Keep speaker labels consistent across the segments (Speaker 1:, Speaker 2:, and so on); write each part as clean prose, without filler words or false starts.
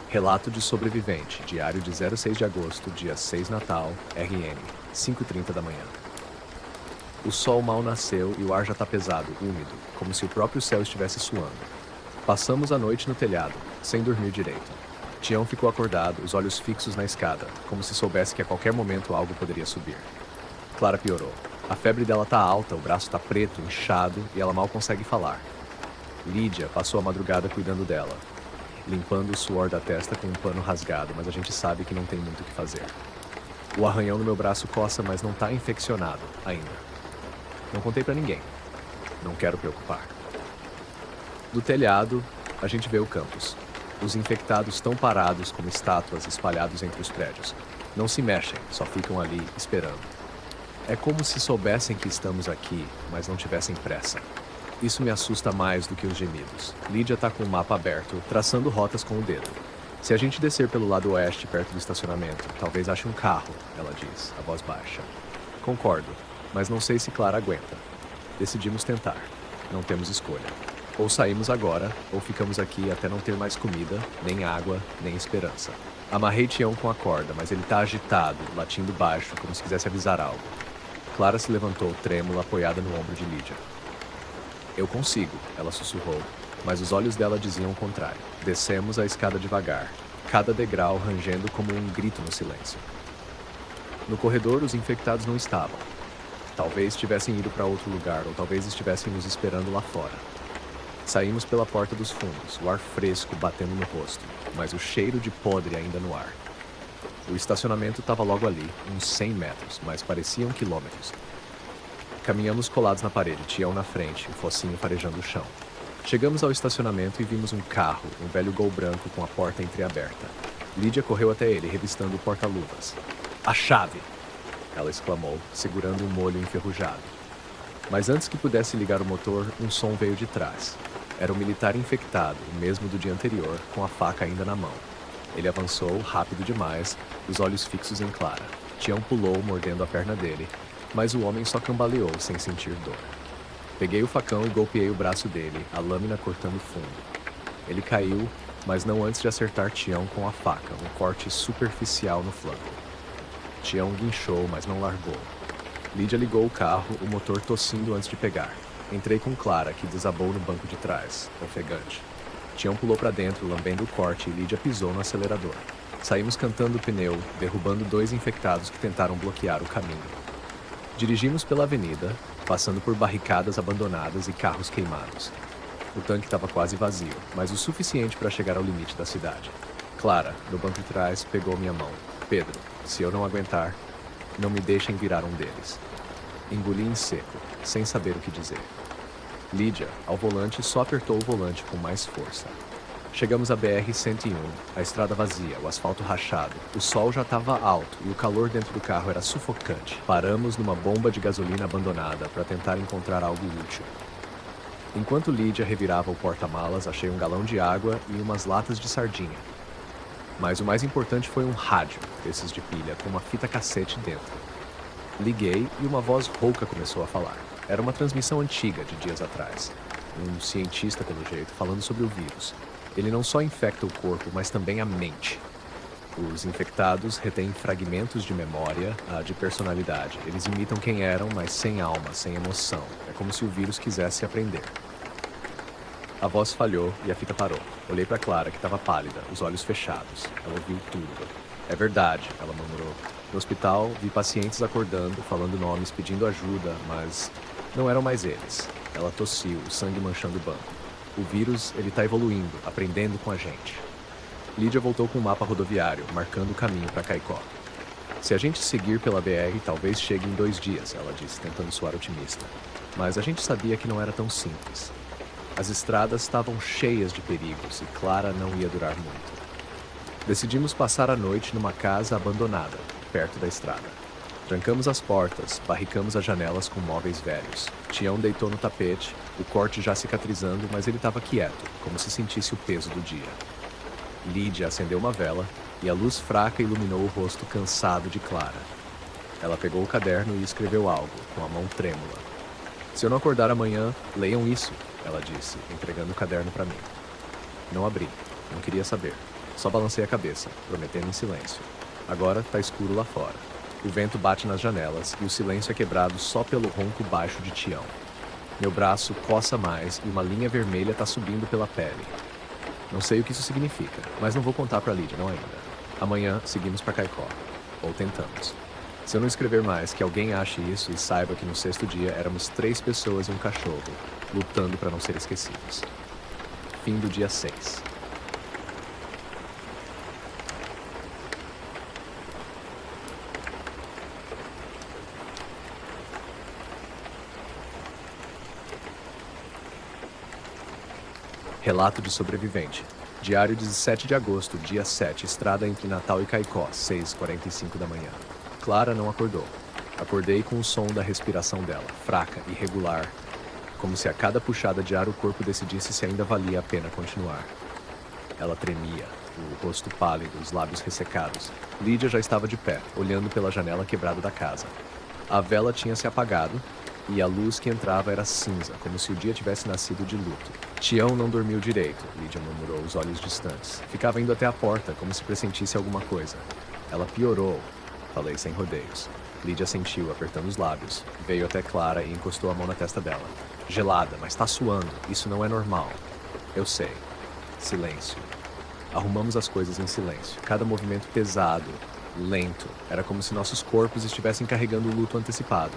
Speaker 1: Relato de sobrevivente, diário de 06 de agosto, dia 6 Natal, RN, 5h30 da manhã. O sol mal nasceu e o ar já tá pesado, úmido, como se o próprio céu estivesse suando. Passamos a noite no telhado, sem dormir direito. Tião ficou acordado, os olhos fixos na escada, como se soubesse que a qualquer momento algo poderia subir. Clara piorou. A febre dela tá alta, o braço tá preto, inchado e ela mal consegue falar. Lídia passou a madrugada cuidando dela, limpando o suor da testa com um pano rasgado, mas a gente sabe que não tem muito o que fazer. O arranhão no meu braço coça, mas não tá infeccionado ainda. Não contei pra ninguém. Não quero preocupar. Do telhado, a gente vê o campus. Os infectados estão parados como estátuas espalhados entre os prédios. Não se mexem, só ficam ali esperando. É como se soubessem que estamos aqui, mas não tivessem pressa. Isso me assusta mais do que os gemidos. Lídia tá com o mapa aberto, traçando rotas com o dedo. Se a gente descer pelo lado oeste, perto do estacionamento, talvez ache um carro, ela diz, a voz baixa. Concordo, mas não sei se Clara aguenta. Decidimos tentar. Não temos escolha. Ou saímos agora, ou ficamos aqui até não ter mais comida, nem água, nem esperança. Amarrei Tião com a corda, mas ele tá agitado, latindo baixo, como se quisesse avisar algo. Clara se levantou, trêmula, apoiada no ombro de Lídia. Eu consigo, ela sussurrou, mas os olhos dela diziam o contrário. Descemos a escada devagar, cada degrau rangendo como um grito no silêncio. No corredor, os infectados não estavam. Talvez tivessem ido para outro lugar, ou talvez estivessem nos esperando lá fora. Saímos pela porta dos fundos, o ar fresco batendo no rosto, mas o cheiro de podre ainda no ar. O estacionamento estava logo ali, uns 100 metros, mas pareciam quilômetros. Caminhamos colados na parede, Tião na frente, o focinho farejando o chão. Chegamos ao estacionamento e vimos um carro, um velho Gol branco com a porta entreaberta. Lídia correu até ele, revistando o porta-luvas. A chave! Ela exclamou, segurando um molho enferrujado. Mas antes que pudesse ligar o motor, um som veio de trás. Era o militar infectado, o mesmo do dia anterior, com a faca ainda na mão. Ele avançou, rápido demais, os olhos fixos em Clara. Tião pulou, mordendo a perna dele, mas o homem só cambaleou sem sentir dor. Peguei o facão e golpeei o braço dele, a lâmina cortando fundo. Ele caiu, mas não antes de acertar Tião com a faca, um corte superficial no flanco. Tião guinchou, mas não largou. Lídia ligou o carro, o motor tossindo antes de pegar. Entrei com Clara, que desabou no banco de trás, ofegante. Tião pulou para dentro, lambendo o corte, e Lídia pisou no acelerador. Saímos cantando o pneu, derrubando 2 infectados que tentaram bloquear o caminho. Dirigimos pela avenida, passando por barricadas abandonadas e carros queimados. O tanque estava quase vazio, mas o suficiente para chegar ao limite da cidade. Clara, no banco de trás, pegou minha mão. Pedro, se eu não aguentar, não me deixem virar um deles. Engoli em seco, sem saber o que dizer. Lídia, ao volante, só apertou o volante com mais força. Chegamos à BR-101, a estrada vazia, o asfalto rachado. O sol já estava alto e o calor dentro do carro era sufocante. Paramos numa bomba de gasolina abandonada para tentar encontrar algo útil. Enquanto Lídia revirava o porta-malas, achei um galão de água e umas latas de sardinha. Mas o mais importante foi um rádio, desses de pilha, com uma fita cassete dentro. Liguei e uma voz rouca começou a falar. Era uma transmissão antiga, de dias atrás. Um cientista, pelo jeito, falando sobre o vírus. Ele não só infecta o corpo, mas também a mente. Os infectados retêm fragmentos de memória, de personalidade. Eles imitam quem eram, mas sem alma, sem emoção. É como se o vírus quisesse aprender. A voz falhou e a fita parou. Olhei para Clara, que estava pálida, os olhos fechados. Ela ouviu tudo. É verdade, ela murmurou. No hospital, vi pacientes acordando, falando nomes, pedindo ajuda, mas não eram mais eles. Ela tossiu, o sangue manchando o banco. O vírus, ele tá evoluindo, aprendendo com a gente. Lídia voltou com o mapa rodoviário, marcando o caminho para Caicó. Se a gente seguir pela BR, talvez chegue em 2 dias, ela disse, tentando soar otimista. Mas a gente sabia que não era tão simples. As estradas estavam cheias de perigos e Clara não ia durar muito. Decidimos passar a noite numa casa abandonada, perto da estrada. Trancamos as portas, barricamos as janelas com móveis velhos. Tião deitou no tapete, o corte já cicatrizando, mas ele estava quieto, como se sentisse o peso do dia. Lídia acendeu uma vela e a luz fraca iluminou o rosto cansado de Clara. Ela pegou o caderno e escreveu algo, com a mão trêmula. Se eu não acordar amanhã, leiam isso, ela disse, entregando o caderno para mim. Não abri, não queria saber. Só balancei a cabeça, prometendo em silêncio. Agora tá escuro lá fora. O vento bate nas janelas e o silêncio é quebrado só pelo ronco baixo de Tião. Meu braço coça mais e uma linha vermelha tá subindo pela pele. Não sei o que isso significa, mas não vou contar pra Lídia, não ainda. Amanhã seguimos pra Caicó. Ou tentamos. Se eu não escrever mais, que alguém ache isso e saiba que no 6º dia éramos 3 pessoas e um cachorro, lutando para não ser esquecidos. Fim do dia 6. Relato de sobrevivente. Diário 17 de agosto, dia 7, estrada entre Natal e Caicó, 6h45 da manhã. Clara não acordou. Acordei com o som da respiração dela, fraca, irregular, como se a cada puxada de ar o corpo decidisse se ainda valia a pena continuar. Ela tremia, o rosto pálido, os lábios ressecados. Lídia já estava de pé, olhando pela janela quebrada da casa. A vela tinha se apagado e a luz que entrava era cinza, como se o dia tivesse nascido de luto. Tião não dormiu direito, Lídia murmurou, os olhos distantes. Ficava indo até a porta, como se pressentisse alguma coisa. Ela piorou, falei sem rodeios. Lídia sentiu, apertando os lábios. Veio até Clara e encostou a mão na testa dela. Gelada, mas tá suando. Isso não é normal. Eu sei. Silêncio. Arrumamos as coisas em silêncio. Cada movimento pesado, lento. Era como se nossos corpos estivessem carregando o luto antecipado.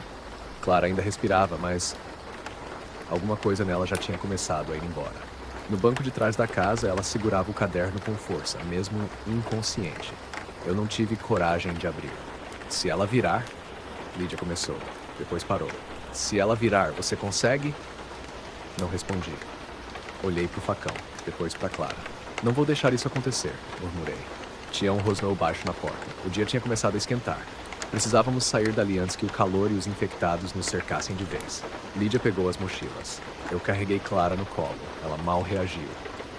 Speaker 1: Clara ainda respirava, mas alguma coisa nela já tinha começado a ir embora. No banco de trás da casa, ela segurava o caderno com força, mesmo inconsciente. Eu não tive coragem de abrir. Se ela virar... Lídia começou, depois parou. Se ela virar, você consegue? Não respondi. Olhei pro facão, depois pra Clara. Não vou deixar isso acontecer, murmurei. Tião rosnou baixo na porta. O dia tinha começado a esquentar. Precisávamos sair dali antes que o calor e os infectados nos cercassem de vez. Lídia pegou as mochilas. Eu carreguei Clara no colo. Ela mal reagiu.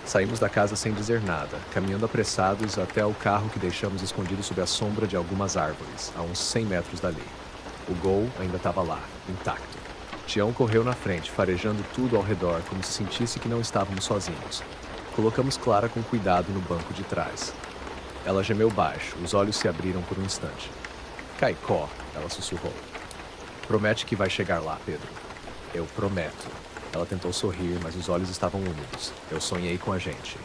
Speaker 1: Saímos da casa sem dizer nada, caminhando apressados até o carro que deixamos escondido sob a sombra de algumas árvores, a uns 100 metros dali. O Gol ainda estava lá, intacto. Tião correu na frente, farejando tudo ao redor, como se sentisse que não estávamos sozinhos. Colocamos Clara com cuidado no banco de trás. Ela gemeu baixo, os olhos se abriram por um instante. Caicó, ela sussurrou. Promete que vai chegar lá, Pedro. Eu prometo. Ela tentou sorrir, mas os olhos estavam úmidos. Eu sonhei com a gente.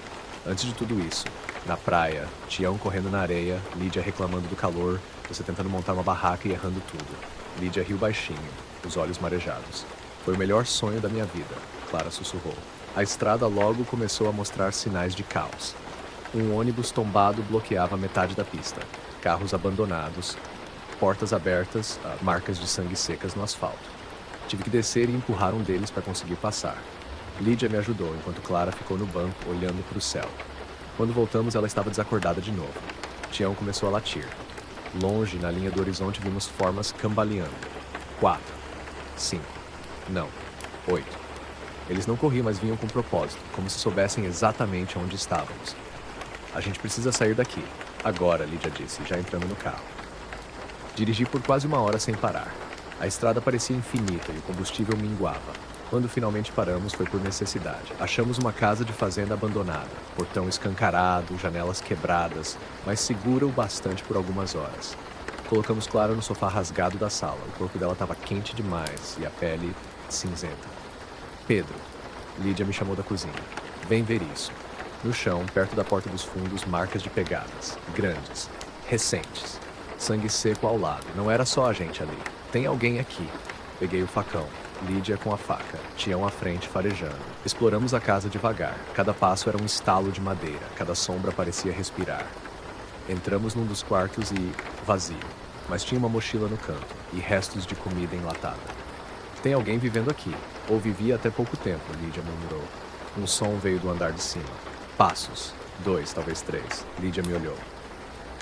Speaker 1: Antes de tudo isso, na praia, Tião correndo na areia, Lídia reclamando do calor, você tentando montar uma barraca e errando tudo. Lídia riu baixinho, os olhos marejados. Foi o melhor sonho da minha vida, Clara sussurrou. A estrada logo começou a mostrar sinais de caos. Um ônibus tombado bloqueava metade da pista. Carros abandonados, portas abertas, marcas de sangue secas no asfalto. Tive que descer e empurrar um deles para conseguir passar. Lídia me ajudou, enquanto Clara ficou no banco, olhando para o céu. Quando voltamos, ela estava desacordada de novo. Tião começou a latir. Longe, na linha do horizonte, vimos formas cambaleando. 4, 5, não, 8. Eles não corriam, mas vinham com propósito, como se soubessem exatamente onde estávamos. A gente precisa sair daqui. Agora, Lídia disse, já entrando no carro. Dirigi por quase 1 hora sem parar. A estrada parecia infinita e o combustível minguava. Quando finalmente paramos, foi por necessidade. Achamos uma casa de fazenda abandonada, portão escancarado, janelas quebradas, mas segura o bastante por algumas horas. Colocamos Clara no sofá rasgado da sala. O corpo dela estava quente demais e a pele cinzenta. Pedro, Lídia me chamou da cozinha. Vem ver isso. No chão, perto da porta dos fundos, marcas de pegadas, grandes, recentes. Sangue seco ao lado. Não era só a gente ali. Tem alguém aqui. Peguei o facão. Lídia com a faca. Tião à frente, farejando. Exploramos a casa devagar. Cada passo era um estalo de madeira. Cada sombra parecia respirar. Entramos num dos quartos e... vazio. Mas tinha uma mochila no canto. E restos de comida enlatada. Tem alguém vivendo aqui. Ou vivia até pouco tempo, Lídia murmurou. Um som veio do andar de cima. Passos. 2, talvez 3. Lídia me olhou.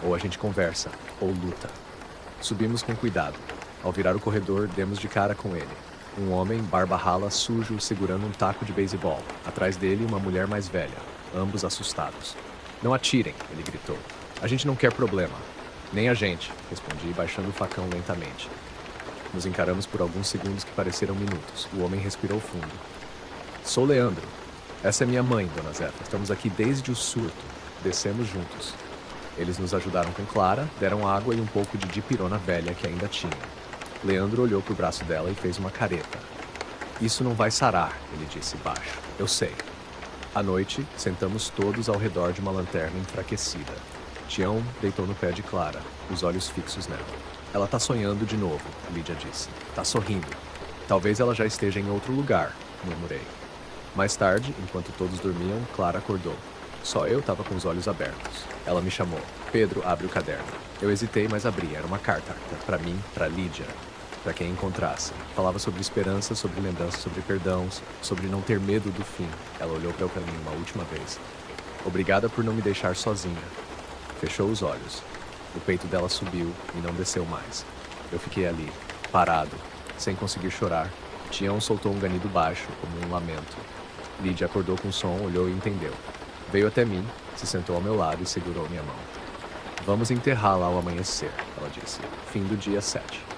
Speaker 1: Ou a gente conversa, ou luta. Subimos com cuidado. Ao virar o corredor, demos de cara com ele. Um homem, barba rala, sujo, segurando um taco de beisebol. Atrás dele, uma mulher mais velha, ambos assustados. Não atirem, ele gritou. A gente não quer problema. Nem a gente, respondi, baixando o facão lentamente. Nos encaramos por alguns segundos que pareceram minutos. O homem respirou fundo. Sou Leandro. Essa é minha mãe, dona Zefa. Estamos aqui desde o surto. Descemos juntos. Eles nos ajudaram com Clara, deram água e um pouco de dipirona velha que ainda tinha. Leandro olhou pro braço dela e fez uma careta. Isso não vai sarar, ele disse baixo. Eu sei. À noite, sentamos todos ao redor de uma lanterna enfraquecida. Tião deitou no pé de Clara, os olhos fixos nela. Ela tá sonhando de novo, Lídia disse. Tá sorrindo. Talvez ela já esteja em outro lugar, murmurei. Mais tarde, enquanto todos dormiam, Clara acordou. Só eu estava com os olhos abertos. Ela me chamou. Pedro, abre o caderno. Eu hesitei, mas abri. Era uma carta. Para mim, para Lídia. Para quem encontrasse. Falava sobre esperança, sobre lembrança, sobre perdão, sobre não ter medo do fim. Ela olhou para mim uma última vez. Obrigada por não me deixar sozinha. Fechou os olhos. O peito dela subiu e não desceu mais. Eu fiquei ali, parado, sem conseguir chorar. Tião soltou um ganido baixo, como um lamento. Lídia acordou com o som, olhou e entendeu. Veio até mim, se sentou ao meu lado e segurou minha mão. Vamos enterrá-la ao amanhecer, ela disse. Fim do dia 7.